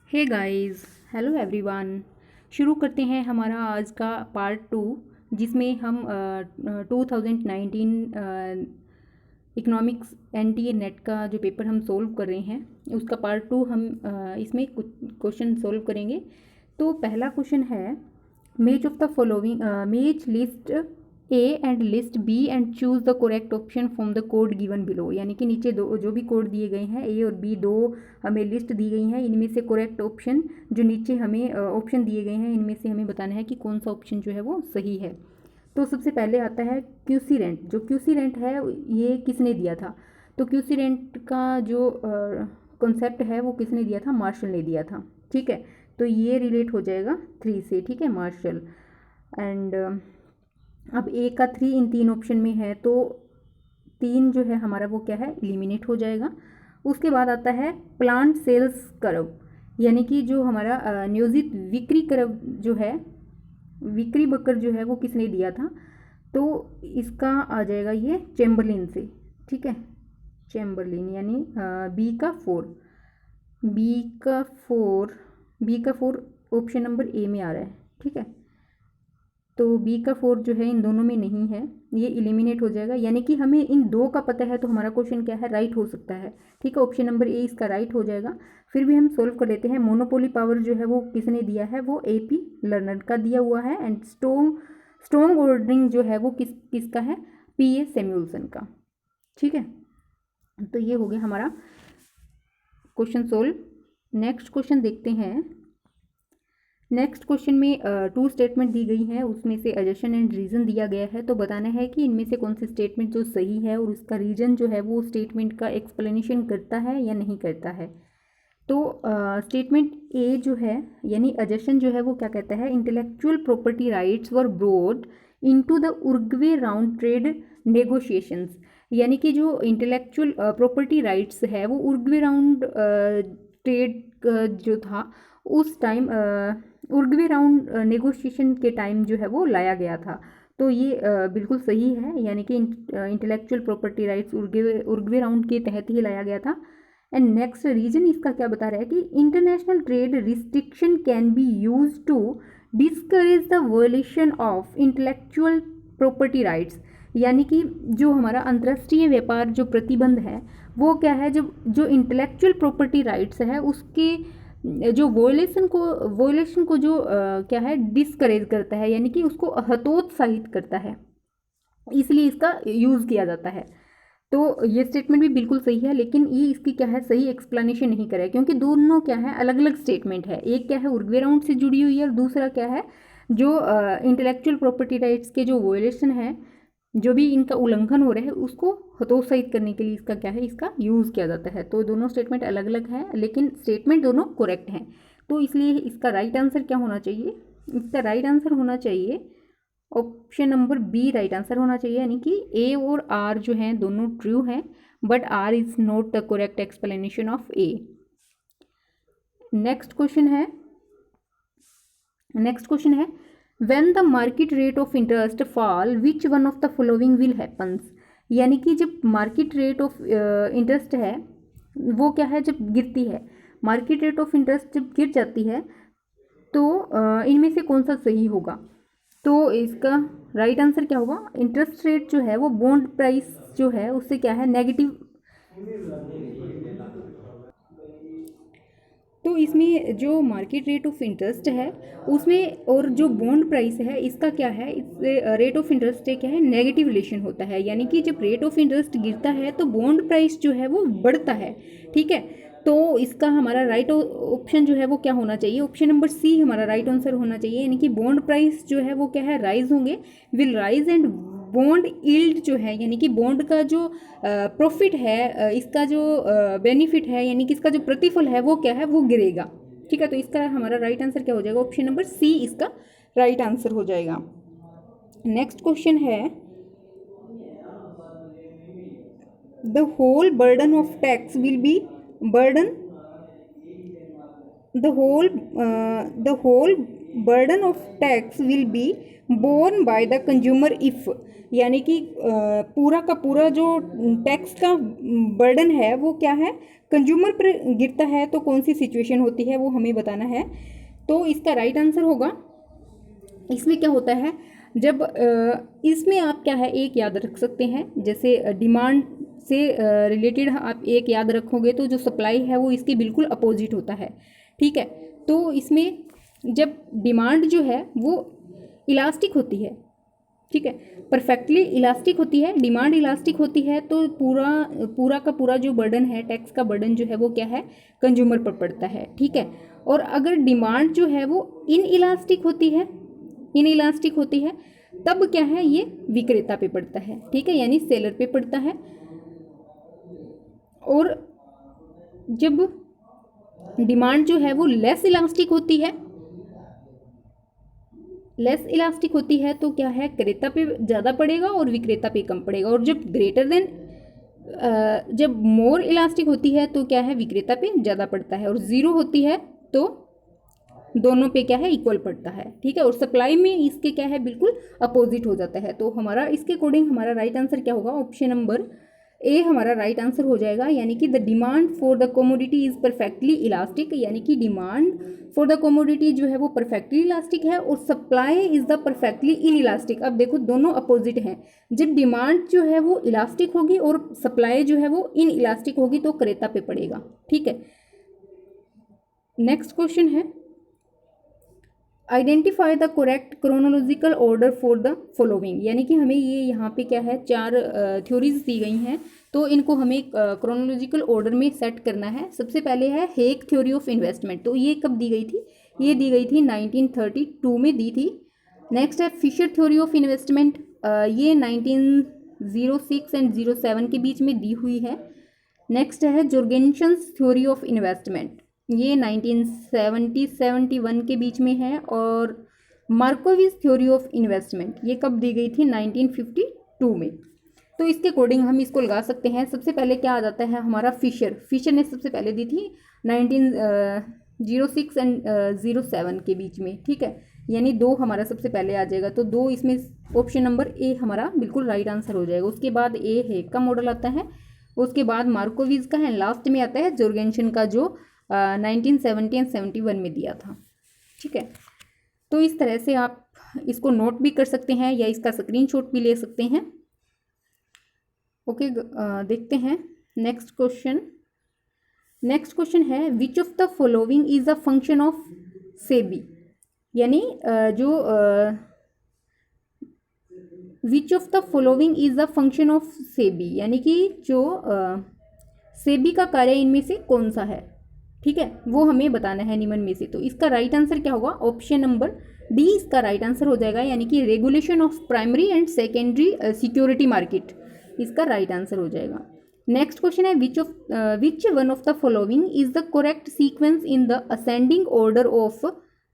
Hey guys, hello everyone. शुरू करते हैं हमारा आज का पार्ट 2, जिसमें हम 2019 इकोनॉमिक्स एनटीए नेट का जो पेपर हम सोल्व कर रहे हैं उसका पार्ट 2 हम इसमें कुछ क्वेश्चन सोल्व करेंगे। तो पहला क्वेश्चन है, match of the following, match list A and list B and choose the correct option from the code given below. यानी कि नीचे दो जो भी कोड दिए गए हैं, ए और बी दो हमें लिस्ट दी गई हैं, इनमें से करेक्ट ऑप्शन जो नीचे हमें ऑप्शन दिए गए हैं इनमें से हमें बताना है कि कौन सा ऑप्शन जो है वो सही है। तो सबसे पहले आता है क्यूसी रेंट। जो क्यूसी रेंट है ये किसने दिया था? तो क्यूसी रेंट का जो कॉन्सेप्ट है वो किसने दिया था? मार्शल ने दिया था। ठीक है, तो ये रिलेट हो जाएगा 3 से। ठीक है, मार्शल। एंड अब ए का 3 इन 3 ऑप्शन में है, तो 3 जो है हमारा वो क्या है, एलिमिनेट हो जाएगा। उसके बाद आता है प्लांट सेल्स कर्व, यानी कि जो हमारा नियोजित बिक्री कर्व जो है, विक्री बकर जो है वो किसने दिया था? तो इसका आ जाएगा ये चैम्बरलिन से। ठीक है, चैम्बरलिन, यानी बी का 4, बी का 4, बी का 4 ऑप्शन नंबर ए में आ रहा है। ठीक है, तो बी का 4 जो है इन दोनों में नहीं है, ये एलिमिनेट हो जाएगा। यानी कि हमें इन दो का पता है तो हमारा क्वेश्चन क्या है, राइट हो सकता है। ठीक है, ऑप्शन नंबर ए इसका राइट हो जाएगा। फिर भी हम सोल्व कर लेते हैं। मोनोपोली पावर जो है वो किसने दिया है? वो एपी लर्नर का दिया हुआ है। एंड स्ट्रॉन्ग ऑर्डरिंग जो है वो किसका है? पीए सैमुअल्सन का। ठीक है, तो ये हो गया हमारा क्वेश्चन सोल्व। नेक्स्ट क्वेश्चन देखते हैं। नेक्स्ट क्वेश्चन में 2 स्टेटमेंट दी गई हैं, उसमें से एजर्शन एंड रीज़न दिया गया है। तो बताना है कि इनमें से कौन सी स्टेटमेंट जो सही है और उसका रीज़न जो है वो स्टेटमेंट का एक्सप्लेनेशन करता है या नहीं करता है। तो स्टेटमेंट ए जो है, यानी एजर्शन जो है वो क्या कहता है? Intellectual property rights were brought into the Uruguay round trade negotiations. यानी कि जो इंटेलेक्चुअल प्रॉपर्टी राइट्स है वो उरुग्वे राउंड ट्रेड जो था उस टाइम उरुग्वे राउंड नेगोशिएशन के टाइम जो है वो लाया गया था। तो ये बिल्कुल सही है, यानी कि intellectual property rights Uruguay round के तहत ही लाया गया था। एंड नेक्स्ट रीजन इसका क्या बता रहा है कि international trade restriction can be use to discourage the violation of intellectual property rights. यानी कि जो हमारा अंतर्राष्ट्रीय व्यापार जो प्रतिबंध है वो क्या है, जो इंटेलेक्चुअल प्रॉपर्टी राइट्स है उसके जो वोलेशन को जो क्या है, डिस्करेज करता है, यानी कि उसको हतोत्साहित करता है, इसलिए इसका यूज़ किया जाता है। तो ये स्टेटमेंट भी बिल्कुल सही है, लेकिन ये इसकी क्या है, सही एक्सप्लेनेशन नहीं करा है, क्योंकि दोनों क्या है, अलग अलग स्टेटमेंट है। एक क्या है उरुग्वे राउंड से जुड़ी हुई है और दूसरा क्या है जो इंटेलेक्चुअल प्रॉपर्टी राइट्स के जो वोलेशन है, जो भी इनका उल्लंघन हो रहा है उसको हतोत्साहित करने के लिए इसका क्या है, इसका यूज़ किया जाता है। तो दोनों स्टेटमेंट अलग अलग हैं, लेकिन स्टेटमेंट दोनों करेक्ट हैं। तो इसलिए इसका राइट आंसर क्या होना चाहिए? इसका राइट आंसर होना चाहिए option number B right answer होना चाहिए, यानी कि ए और आर जो हैं दोनों ट्रू हैं, but R is not the correct explanation of A. Next question है, when the market rate of interest fall which one of the following will happens. यानी कि जब मार्केट रेट ऑफ इंटरेस्ट है वो क्या है, जब गिरती है, मार्केट रेट ऑफ इंटरेस्ट जब गिर जाती है तो इनमें से कौन सा सही होगा? तो इसका राइट आंसर क्या होगा? इंटरेस्ट रेट जो है वो बॉन्ड प्राइस जो है उससे क्या है, नेगेटिव। तो इसमें जो मार्केट रेट ऑफ इंटरेस्ट है उसमें और जो बॉन्ड प्राइस है इसका क्या है, इससे रेट ऑफ इंटरेस्ट से क्या है, नेगेटिव रिलेशन होता है। यानी कि जब रेट ऑफ इंटरेस्ट गिरता है तो बॉन्ड प्राइस जो है वो बढ़ता है। ठीक है, तो इसका हमारा राइट ऑप्शन जो है वो क्या होना चाहिए? ऑप्शन नंबर सी हमारा राइट आंसर होना चाहिए, यानी कि बॉन्ड प्राइस जो है वो क्या है, राइज होंगे, will rise, and bond yield जो है, यानी कि बॉन्ड का जो प्रॉफिट है, इसका जो बेनिफिट है, यानी कि इसका जो प्रतिफल है वो क्या है, वो गिरेगा। ठीक है, तो इसका हमारा राइट आंसर क्या हो जाएगा? ऑप्शन नंबर सी इसका राइट आंसर हो जाएगा। नेक्स्ट क्वेश्चन है, the whole burden of tax will be burden the whole burden of tax will be borne by the consumer if, यानी कि पूरा का पूरा जो टैक्स का बर्डन है वो क्या है, कंज्यूमर पर गिरता है। तो कौन सी सिचुएशन होती है वो हमें बताना है। तो इसका राइट आंसर होगा, इसमें क्या होता है, जब इसमें आप क्या है एक याद रख सकते हैं, जैसे डिमांड से रिलेटेड आप एक याद रखोगे तो जो सप्लाई है वो इसके बिल्कुल अपोजिट होता है। ठीक है, तो इसमें जब डिमांड जो है वो इलास्टिक होती है, ठीक है, परफेक्टली इलास्टिक होती है, डिमांड इलास्टिक होती है, तो पूरा का पूरा जो बर्डन है, टैक्स का बर्डन जो है वो क्या है, कंज्यूमर पर पड़ता है। ठीक है, और अगर डिमांड जो है वो इनइलास्टिक होती है तब क्या है, ये विक्रेता पे पड़ता है। ठीक है, यानी सेलर पे पड़ता है। और जब डिमांड जो है वो लेस इलास्टिक होती है तो क्या है, क्रेता पे ज़्यादा पड़ेगा और विक्रेता पे कम पड़ेगा। और जब मोर इलास्टिक होती है तो क्या है, विक्रेता पे ज़्यादा पड़ता है। और ज़ीरो होती है तो दोनों पे क्या है, इक्वल पड़ता है। ठीक है, और सप्लाई में इसके क्या है, बिल्कुल अपोजिट हो जाता है। तो हमारा इसके अकॉर्डिंग हमारा राइट आंसर क्या होगा, ऑप्शन नंबर ए हमारा राइट आंसर हो जाएगा। यानी कि the demand for the commodity is perfectly elastic, यानी कि डिमांड फॉर द कमोडिटी जो है वो परफेक्टली इलास्टिक है और supply is the perfectly in elastic. अब देखो दोनों अपोजिट हैं, जब डिमांड जो है वो इलास्टिक होगी और सप्लाई जो है वो इन इलास्टिक होगी तो क्रेता पे पड़ेगा। ठीक है, नेक्स्ट क्वेश्चन है, identify the correct chronological order for the following. यानी कि हमें ये यहाँ पे क्या है, चार थ्योरीज दी गई हैं, तो इनको हमें क्रोनोलॉजिकल ऑर्डर में सेट करना है। सबसे पहले है हेग थ्योरी ऑफ इन्वेस्टमेंट, तो ये कब दी गई थी, ये दी गई थी 1932 में दी थी। नेक्स्ट है फिशर थ्योरी ऑफ इन्वेस्टमेंट, ये 1906 एंड 07 के बीच में दी हुई है। नेक्स्ट है जोर्गेन्सन्स थ्योरी ऑफ इन्वेस्टमेंट, ये 1970-71 के बीच में है। और मार्कोविस थ्योरी ऑफ इन्वेस्टमेंट ये कब दी गई थी, 1952 में। तो इसके अकॉर्डिंग हम इसको लगा सकते हैं। सबसे पहले क्या आ जाता है हमारा, फिशर ने सबसे पहले दी थी 1906 एंड 07 के बीच में। ठीक है, यानी दो हमारा सबसे पहले आ जाएगा, तो दो इसमें ऑप्शन नंबर ए हमारा बिल्कुल राइट आंसर हो जाएगा। उसके बाद ए हेग का मॉडल आता है, उसके बाद मार्कोविस का है, लास्ट में आता है जोर्गेन्सन का जो 1970 एंड 71 में दिया था। ठीक है, तो इस तरह से आप इसको नोट भी कर सकते हैं या इसका स्क्रीनशॉट भी ले सकते हैं। ओके, देखते हैं नेक्स्ट क्वेश्चन है which of the following is a function of SEBI, यानी which of the following is a function of SEBI, यानी कि जो सेबी का कार्य इनमें से कौन सा है। ठीक है, वो हमें बताना है निम्न में से। तो इसका राइट आंसर क्या होगा, ऑप्शन नंबर डी इसका राइट आंसर हो जाएगा, यानी कि regulation of primary and secondary security market, इसका राइट आंसर हो जाएगा। नेक्स्ट क्वेश्चन है विच one of the following is the correct sequence in the ascending order of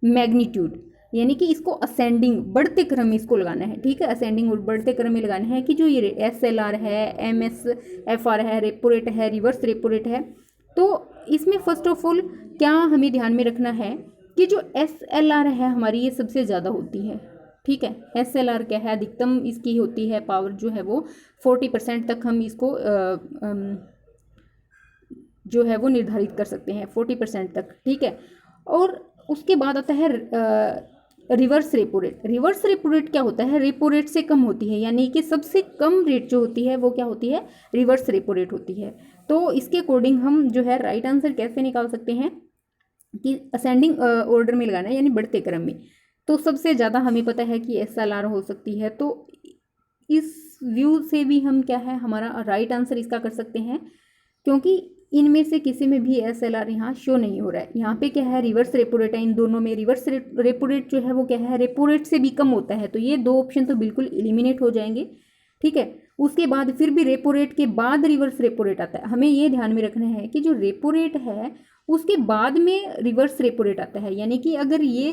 magnitude, यानी कि इसको असेंडिंग बढ़ते क्रम में इसको लगाना है। ठीक है, असेंडिंग और बढ़ते क्रम में लगाना है कि जो ये SLR है, MSFR है, रेपो रेट है, रिवर्स रेपो रेट है। तो इसमें फर्स्ट ऑफ ऑल क्या हमें ध्यान में रखना है कि जो SLR है हमारी ये सबसे ज़्यादा होती है। ठीक है, SLR क्या है, अधिकतम इसकी होती है पावर जो है वो 40% तक हम इसको जो है वो निर्धारित कर सकते हैं 40% तक। ठीक है, और उसके बाद आता है रिवर्स रेपो रेट क्या होता है, रेपो रेट से कम होती है, यानी कि सबसे कम रेट जो होती है वो क्या होती है, रिवर्स रेपो रेट होती है। तो इसके अकॉर्डिंग हम जो है राइट आंसर कैसे निकाल सकते हैं कि असेंडिंग ऑर्डर में लगाना है, यानी बढ़ते क्रम में। तो सबसे ज़्यादा हमें पता है कि SLR हो सकती है, तो इस व्यू से भी हम क्या है हमारा राइट आंसर इसका कर सकते हैं, क्योंकि इनमें से किसी में भी SLR यहाँ शो नहीं हो रहा है। यहाँ पे क्या है, रिवर्स रेपो रेट है, इन दोनों में रिवर्स रेपो रेट जो है वो क्या है, रेपो रेट से भी कम होता है। तो ये दो ऑप्शन तो बिल्कुल एलिमिनेट हो जाएंगे। ठीक है, उसके बाद फिर भी रेपो रेट के बाद रिवर्स रेपो रेट आता है। हमें ये ध्यान में रखना है कि जो रेपो रेट है उसके बाद में रिवर्स रेपो रेट आता है, यानी कि अगर ये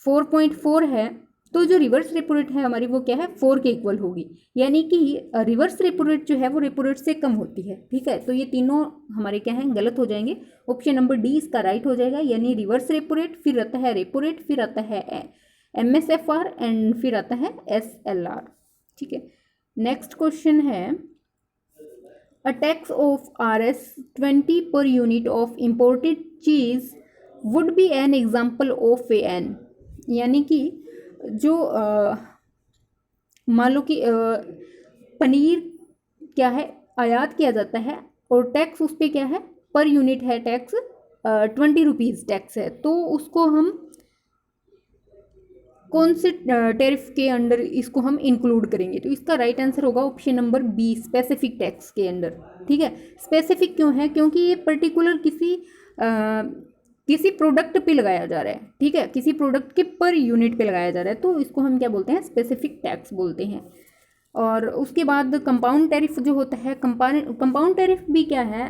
4.4 है तो जो रिवर्स रेपो रेट है हमारी वो क्या है 4 के इक्वल होगी, यानी कि रिवर्स रेपो रेट जो है वो रेपो रेट से कम होती है। ठीक है, तो ये तीनों हमारे क्या हैं गलत हो जाएंगे। ऑप्शन नंबर डी इसका राइट हो जाएगा, यानी रिवर्स रेपो रेट, फिर आता है रेपो रेट, फिर आता है MSFR एंड फिर आता है SLR। ठीक है, नेक्स्ट क्वेश्चन है अ टैक्स ऑफ Rs 20 पर unit of imported cheese would be an example of an, यानी कि जो मान लो कि पनीर क्या है आयात किया जाता है और टैक्स उस पर क्या है पर यूनिट है, टैक्स 20 रुपीज़ टैक्स है, तो उसको हम कौन से टैरिफ के अंडर इसको हम इंक्लूड करेंगे? तो इसका राइट आंसर होगा option number B, specific tax के अंडर। ठीक है, स्पेसिफिक क्यों है? क्योंकि ये पर्टिकुलर किसी प्रोडक्ट पे लगाया जा रहा है। ठीक है, किसी प्रोडक्ट के पर यूनिट पे लगाया जा रहा है, तो इसको हम क्या बोलते हैं? स्पेसिफिक टैक्स बोलते हैं। और उसके बाद कंपाउंड टैरिफ जो होता है, कंपाउंड टैरिफ भी क्या है,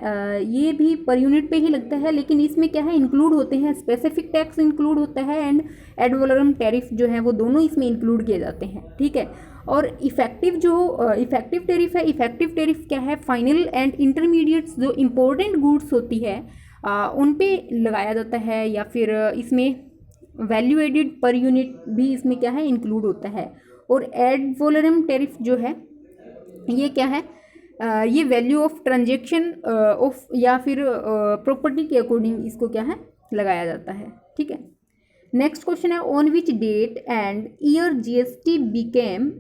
ये भी पर यूनिट पे ही लगता है, लेकिन इसमें क्या है इंक्लूड होते हैं, स्पेसिफिक टैक्स इंक्लूड होता है एंड एड वैलोरम टैरिफ जो है वो दोनों इसमें इंक्लूड किए जाते हैं। ठीक है, और इफेक्टिव टैरिफ है, इफेक्टिव टैरिफ क्या है? फाइनल एंड इंटरमीडिएट्स जो इम्पोर्टेंट गुड्स होती है उन पे लगाया जाता है, या फिर इसमें वैल्यू एडेड पर यूनिट भी इसमें क्या है इंक्लूड होता है। और एड वैलोरम टैरिफ जो है ये क्या है, ये वैल्यू ऑफ ट्रांजैक्शन ऑफ या फिर प्रॉपर्टी के अकॉर्डिंग इसको क्या है लगाया जाता है। ठीक है, नेक्स्ट क्वेश्चन है on which date and year GST became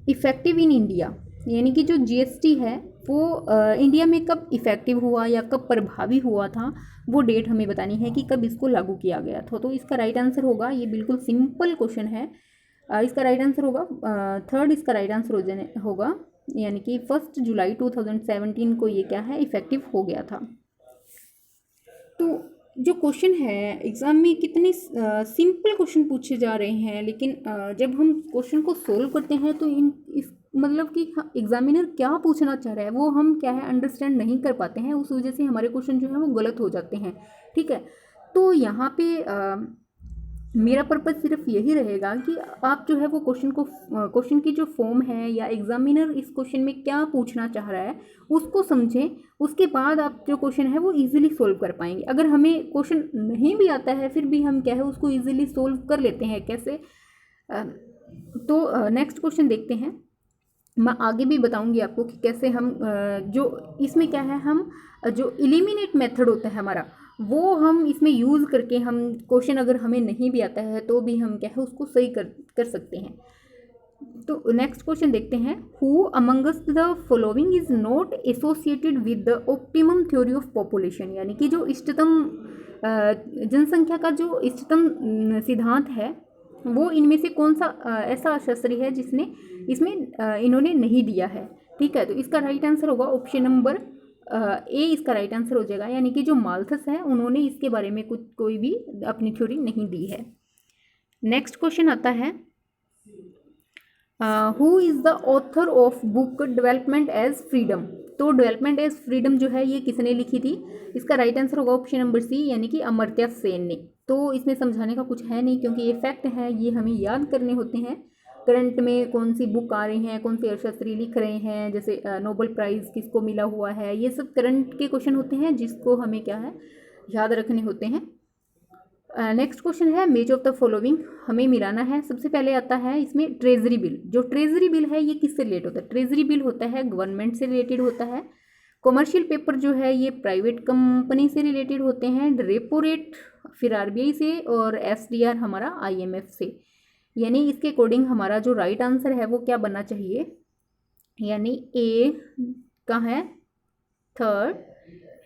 effective in India, यानी कि जो GST है वो इंडिया में कब इफेक्टिव हुआ या कब प्रभावी हुआ था, वो डेट हमें बतानी है कि कब इसको लागू किया गया था। तो इसका राइट आंसर होगा, ये बिल्कुल सिंपल क्वेश्चन है, इसका राइट आंसर होगा थर्ड, इसका राइट आंसर होगा, यानी कि 1 जुलाई 2017 को ये क्या है इफेक्टिव हो गया था। तो जो क्वेश्चन है एग्ज़ाम में कितने सिंपल क्वेश्चन पूछे जा रहे हैं, लेकिन जब हम क्वेश्चन को सोल्व करते हैं तो मतलब कि एग्जामिनर क्या पूछना चाह रहा है वो हम क्या है अंडरस्टैंड नहीं कर पाते हैं, उस वजह से हमारे क्वेश्चन जो है वो गलत हो जाते हैं। ठीक है, तो यहाँ पे मेरा पर्पज़ सिर्फ यही रहेगा कि आप जो है वो क्वेश्चन की जो फॉर्म है या एग्जामिनर इस क्वेश्चन में क्या पूछना चाह रहा है उसको समझें, उसके बाद आप जो क्वेश्चन है वो इजीली सोल्व कर पाएंगे। अगर हमें क्वेश्चन नहीं भी आता है फिर भी हम क्या है उसको इजीली सोल्व कर लेते हैं। कैसे? तो नेक्स्ट क्वेश्चन देखते हैं, मैं आगे भी बताऊंगी आपको कि कैसे हम जो इसमें क्या है हम जो एलिमिनेट मेथड होता है हमारा वो हम इसमें यूज़ करके हम क्वेश्चन अगर हमें नहीं भी आता है तो भी हम क्या है उसको सही कर सकते हैं। तो नेक्स्ट क्वेश्चन देखते हैं, who amongst the following is not associated with the optimum theory of population, यानी कि जो इष्टतम जनसंख्या का जो इष्टतम सिद्धांत है वो इनमें से कौन सा ऐसा शास्त्री है जिसने इसमें इन्होंने नहीं दिया है। ठीक है, तो इसका राइट आंसर होगा ऑप्शन नंबर ए, इसका राइट आंसर हो जाएगा, यानी कि जो माल्थस है उन्होंने इसके बारे में कोई भी अपनी थ्योरी नहीं दी है। नेक्स्ट क्वेश्चन आता है, who is the author of book development as freedom. तो डेवलपमेंट एज फ्रीडम जो है ये किसने लिखी थी? इसका राइट आंसर होगा ऑप्शन नंबर सी, यानी कि अमर्त्य सेन ने। तो इसमें समझाने का कुछ है नहीं क्योंकि ये फैक्ट है, ये हमें याद करने होते हैं। करंट में कौन सी बुक आ रही हैं, कौन से अर्थशास्त्री लिख रहे हैं, जैसे नोबेल प्राइज़ किसको मिला हुआ है, ये सब करंट के क्वेश्चन होते हैं जिसको हमें क्या है याद रखने होते हैं। नेक्स्ट क्वेश्चन है मेच ऑफ द फॉलोइंग, हमें मिलाना है। सबसे पहले आता है इसमें ट्रेजरी बिल। जो ट्रेजरी बिल है ये किससे रिलेट होता है? ट्रेजरी बिल होता है गवर्नमेंट से रिलेटेड होता है। कॉमर्शियल पेपर जो है ये प्राइवेट कंपनी से रिलेटेड होते हैं। रेपो रेट फिर RBI से, और SDR हमारा IMF से। यानी इसके अकॉर्डिंग हमारा जो राइट आंसर है वो क्या बनना चाहिए, यानी A का है 3rd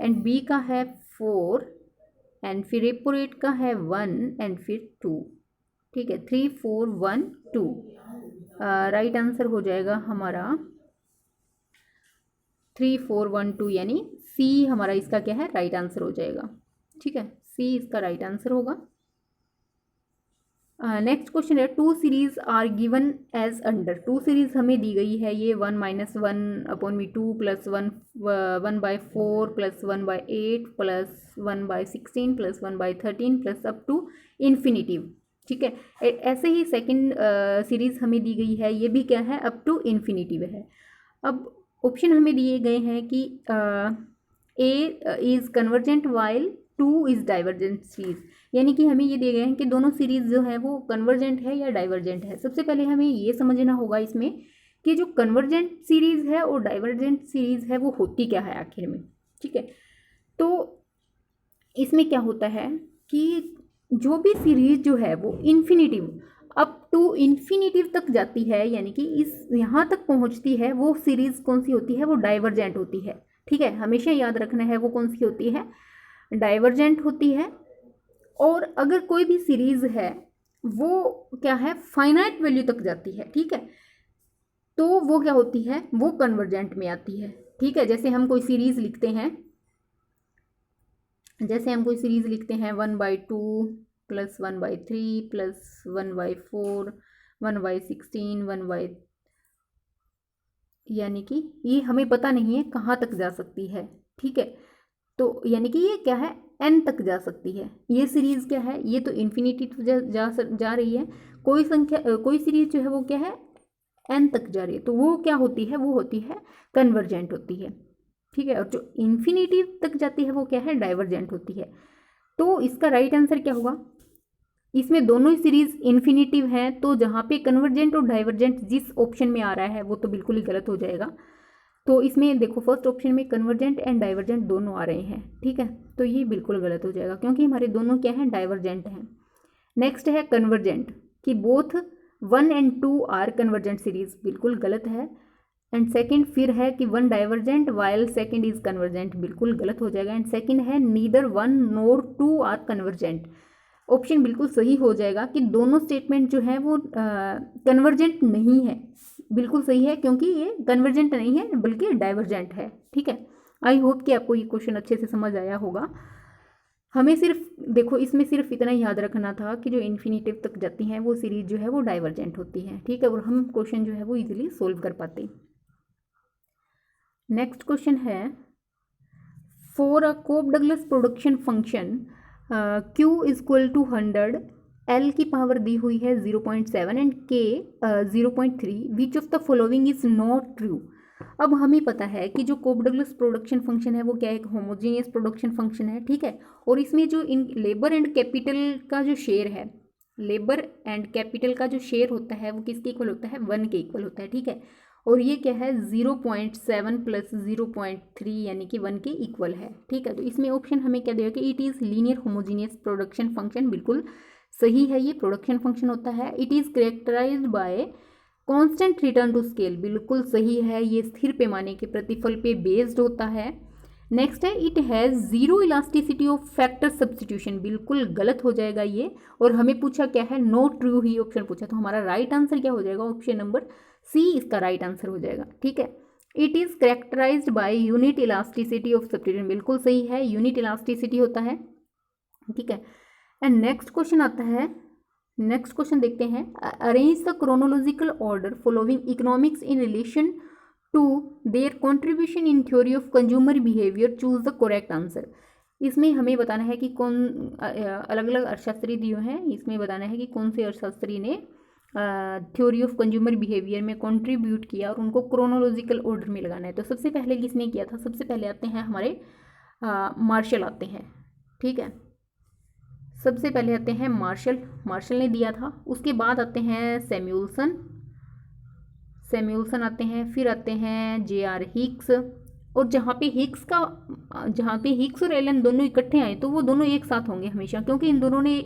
एंड B का है 4 एंड फिर रेपो रेट का है 1 एंड फिर 2। ठीक है, 3 4 1 2 राइट आंसर हो जाएगा हमारा 3 4 1 2, यानी C हमारा इसका क्या है राइट आंसर हो जाएगा। ठीक है, C इसका राइट आंसर होगा। नेक्स्ट क्वेश्चन है, 2 series are given as under. 2 series हमें दी गई है, ये 1 - 1/2 plus 1/4 plus 1/8 plus 1/16 plus 1/13 plus up to infinitive. ठीक है। ऐसे ही सेकंड सीरीज़ हमें दी गई है, ये भी क्या है, अप टू इन्फिनिटी है। अब ऑप्शन हमें दिए गए हैं कि A is convergent while two is divergent series, यानी कि हमें ये दिए गए हैं कि दोनों सीरीज़ जो है वो कन्वर्जेंट है या डाइवर्जेंट है। सबसे पहले हमें ये समझना होगा इसमें कि जो कन्वर्जेंट सीरीज़ है और डाइवर्जेंट सीरीज़ है वो होती क्या है आखिर में, ठीक है। तो इसमें क्या होता है कि जो भी सीरीज़ जो है वो इन्फिनिटिव अप टू इन्फिनिटिव तक जाती है, यानी कि इस यहाँ तक पहुँचती है, वो सीरीज़ कौन सी होती है, वो डाइवर्जेंट होती है, ठीक है। हमेशा याद रखना है वो कौन सी होती है, डाइवर्जेंट होती है। और अगर कोई भी सीरीज़ है वो क्या है, फाइनाइट वैल्यू तक जाती है, ठीक है, तो वो क्या होती है, वो कन्वर्जेंट में आती है, ठीक है। जैसे हम कोई सीरीज़ लिखते हैं, जैसे हम कोई सीरीज़ लिखते हैं 1/2 + 1/3 + 1/4 1/16 1/, यानी कि ये हमें पता नहीं है कहाँ तक जा सकती है, ठीक है। तो यानी कि ये क्या है, n तक जा सकती है। ये सीरीज़ क्या है, ये तो इन्फिनिटी जा रही है। कोई संख्या कोई सीरीज़ जो है वो क्या है, n तक जा रही है, तो वो क्या होती है, वो होती है कन्वर्जेंट होती है, ठीक है। और जो इन्फिनिटी तक जाती है वो क्या है, डाइवर्जेंट होती है। तो इसका राइट आंसर क्या होगा, इसमें दोनों ही सीरीज इन्फिनिटिव हैं, तो जहाँ पे कन्वर्जेंट और डाइवर्जेंट जिस ऑप्शन में आ रहा है वो तो बिल्कुल ही गलत हो जाएगा। तो इसमें देखो फर्स्ट ऑप्शन में कन्वर्जेंट एंड डाइवर्जेंट दोनों आ रहे हैं, ठीक है, तो ये बिल्कुल गलत हो जाएगा क्योंकि हमारे दोनों क्या हैं, डाइवर्जेंट हैं। नेक्स्ट है कन्वर्जेंट कि both 1 and 2 are convergent series, बिल्कुल गलत है। एंड सेकंड फिर है कि 1 divergent while second is convergent, बिल्कुल गलत हो जाएगा। एंड सेकंड है neither 1 nor 2 are convergent, option बिल्कुल सही हो जाएगा कि दोनों स्टेटमेंट जो है वो कन्वर्जेंट नहीं है, बिल्कुल सही है क्योंकि ये कन्वर्जेंट नहीं है बल्कि डाइवर्जेंट है, ठीक है। आई होप कि आपको ये क्वेश्चन अच्छे से समझ आया होगा। हमें सिर्फ देखो इसमें सिर्फ इतना याद रखना था कि जो इन्फिनिटिव तक जाती हैं वो सीरीज जो है वो डाइवर्जेंट होती है, ठीक है, और हम क्वेश्चन जो है वो इजीली सोल्व कर पाते। नेक्स्ट क्वेश्चन है, for a Cobb Douglas production function Q = 100, L की पावर दी हुई है 0.7 and K 0.3, which of the following is not true. अब हमें पता है कि जो कोप डगलस प्रोडक्शन फंक्शन है वो क्या है, एक होमोजीनियस प्रोडक्शन फंक्शन है, ठीक है। और इसमें जो इन लेबर एंड कैपिटल का जो शेयर है, लेबर एंड कैपिटल का जो शेयर होता है वो किसके इक्वल होता है, 1 के इक्वल होता है, ठीक है। और ये क्या है 0.7 + 0.3 यानी कि 1 के इक्वल है, ठीक है। तो इसमें ऑप्शन हमें क्या देगा कि it is linear homogeneous production function, बिल्कुल सही है, ये प्रोडक्शन फंक्शन होता है। It is characterised by constant return to scale, बिल्कुल सही है, ये स्थिर पैमाने के प्रतिफल पे बेस्ड होता है। नेक्स्ट है it has zero elasticity of factor substitution, बिल्कुल गलत हो जाएगा ये। और हमें पूछा क्या है, नो ट्रू ही ऑप्शन पूछा, तो हमारा राइट आंसर क्या हो जाएगा, ऑप्शन नंबर सी इसका राइट आंसर हो जाएगा, ठीक है। It is characterised by unit elasticity of substitution, बिल्कुल सही है, यूनिट इलास्टिसिटी होता है, ठीक है। एंड नेक्स्ट क्वेश्चन आता है, नेक्स्ट क्वेश्चन देखते हैं, arrange the chronological order following economics in relation to their contribution in theory of consumer behaviour, choose the correct answer. इसमें हमें बताना है कि कौन अलग अलग अर्थशास्त्री दिए हैं, इसमें बताना है कि कौन से अर्थशास्त्री ने थ्योरी ऑफ कंज्यूमर बिहेवियर में कंट्रीब्यूट किया और उनको क्रोनोलॉजिकल ऑर्डर में लगाना है। तो सबसे पहले किसने किया था, सबसे पहले आते हैं हमारे मार्शल आते हैं, ठीक है, सबसे पहले आते हैं मार्शल, मार्शल ने दिया था। उसके बाद आते हैं सैमुअल्सन, सैमुअल्सन आते हैं, फिर आते हैं J.R. हिक्स। और जहाँ पे हिक्स और एलन दोनों इकट्ठे आए तो वो दोनों एक साथ होंगे हमेशा, क्योंकि इन दोनों ने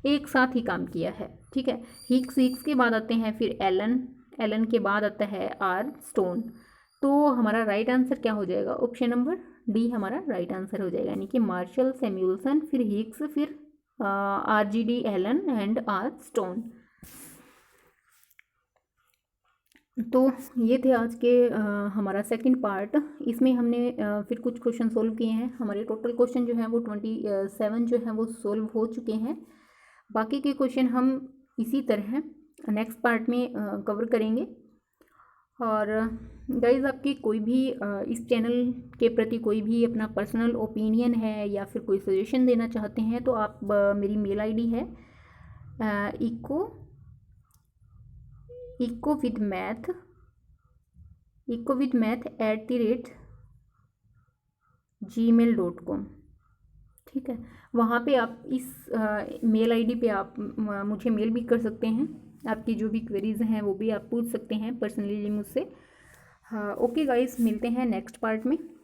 एक साथ ही काम किया है, ठीक है। हिक्स के बाद आते हैं फिर एलन के बाद आता है R. स्टोन। तो हमारा राइट आंसर क्या हो जाएगा, ऑप्शन नंबर डी हमारा राइट आंसर हो जाएगा, यानी कि मार्शल, सैमुअल्सन, फिर हिक्स, फिर RGD Allen and R. Stone. तो ये थे आज के हमारा सेकंड पार्ट। इसमें हमने फिर कुछ क्वेश्चन सोल्व किए हैं, हमारे टोटल क्वेश्चन जो हैं वो 27 जो हैं वो सोल्व हो चुके हैं। बाकी के क्वेश्चन हम इसी तरह नेक्स्ट पार्ट में कवर करेंगे। और गाइज़ आपकी कोई भी इस चैनल के प्रति कोई भी अपना पर्सनल ओपिनियन है या फिर कोई सजेशन देना चाहते हैं तो आप मेरी मेल ID है इको विद मैथ @gmail.com। ठीक है, वहाँ पे आप इस मेल आईडी पे आप मुझे मेल भी कर सकते हैं। आपकी जो भी क्वेरीज हैं वो भी आप पूछ सकते हैं पर्सनली मुझसे। हाँ, ओके गाइस, मिलते हैं नेक्स्ट पार्ट में।